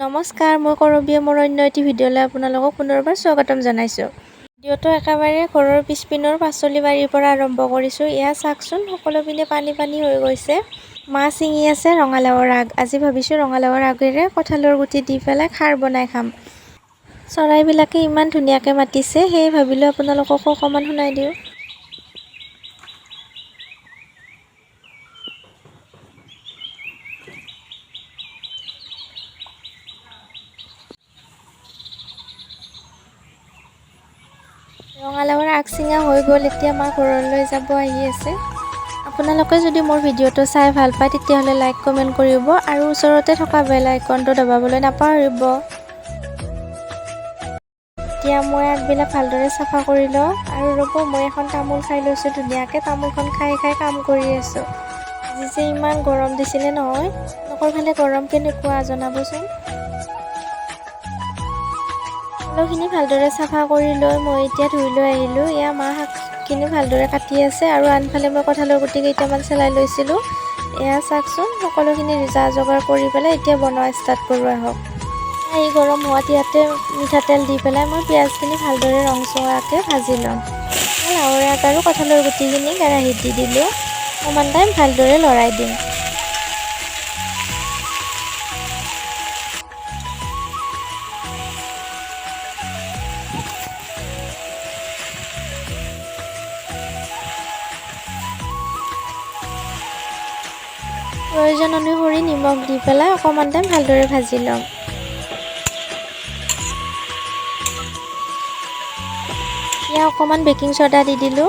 নমস্কাৰ, মই কৰবীয়ে মোৰ অন্য এটি ভিডিঅ'লৈ আপোনালোকক পুনৰবাৰ স্বাগতম জনাইছোঁ। ভিডিঅ'টো একেবাৰে ঘৰৰ পিছপিনৰ পাচলি বাৰীৰ পৰা আৰম্ভ কৰিছোঁ। এয়া চাওকচোন, সকলো পিনে পানী পানী হৈ গৈছে। মা ছিঙি আছে ৰঙালাওৰ আগ। আজি ভাবিছোঁ ৰঙালাওৰ আগেৰে কঁঠালৰ গুটি দি পেলাই খাৰ বনাই খাম। চৰাইবিলাকে ইমান ধুনীয়াকৈ মাতিছে, সেয়ে ভাবিলোঁ আপোনালোককো অকণমান শুনাই দিওঁ। ৰঙালাওৰ আগ চিঙা হৈ গ'ল, এতিয়া মা ঘৰলৈ যাব আহি আছে। আপোনালোকে যদি মোৰ ভিডিঅ'টো চাই ভাল পায় তেতিয়াহ'লে লাইক কমেণ্ট কৰিব আৰু ওচৰতে থকা বেল আইকনটো দবাবলৈ নাপাহৰিব। এতিয়া মই আগবিলাক ভালদৰে চাফা কৰি লওঁ আৰু ৰ'ব, মই এখন তামোল খাই লৈছোঁ ধুনীয়াকৈ। তামোলখন খাই খাই কাম কৰি আছোঁ। আজি যে ইমান গৰম দিছিলে নহয়, আপোনালোকৰ ফালে গৰম কেনেকুৱা জনাবচোন। সকলোখিনি ভালদৰে চাফা কৰি লৈ মই এতিয়া ধুই লৈ আহিলোঁ। এয়া মা শাকখিনি ভালদৰে কাটি আছে আৰু আনফালে মই কঁঠালৰ গুটি কেইটামান চেলাই লৈছিলোঁ। এয়া চাওকচোন, সকলোখিনি যা যোগাৰ কৰি পেলাই এতিয়া বনোৱা ষ্টাৰ্ট কৰোঁ আহক। এই গৰম হোৱাত ইয়াতে মিঠাতেল দি পেলাই মই পিঁয়াজখিনি ভালদৰে ৰংচঙাকৈ ভাজি ল'ম। লাওৰ আগ আৰু কঁঠালৰ গুটিখিনি কেৰাহীত দি দিলোঁ। অকণমান টাইম ভালদৰে লৰাই দিম। প্ৰয়োজন অনুসৰি নিমখ দি পেলাই অকণমান টাইম ভালদৰে ভাজি ল'ম। এতিয়া অকণমান বেকিং ছ'ডা দি দিলোঁ।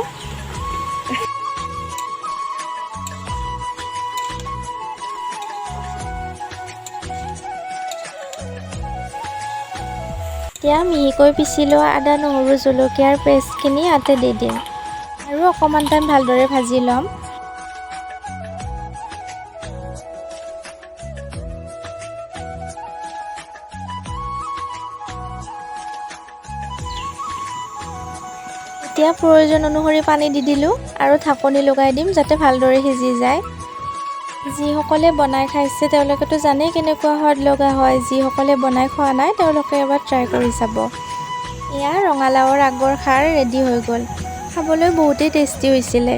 এতিয়া মিহিকৈ পিচি লোৱা আদা, নহৰু, জলকীয়াৰ পেষ্টখিনি ইয়াতে দি দিম আৰু অকণমান টাইম ভালদৰে ভাজি ল'ম। এতিয়া প্ৰয়োজন অনুসৰি পানী দি দিলোঁ আৰু ঢাকনি লগাই দিম যাতে ভালদৰে সিজি যায়। যিসকলে বনাই খাইছে তেওঁলোকেতো জানেই কেনেকুৱা সোৱাদ লগা হয়। যিসকলে বনাই খোৱা নাই তেওঁলোকে এবাৰ ট্ৰাই কৰি চাব। এয়া ৰঙালাওৰ আগৰ খাৰ ৰেডি হৈ গ'ল। খাবলৈ বহুতেই টেষ্টি হৈছিলে।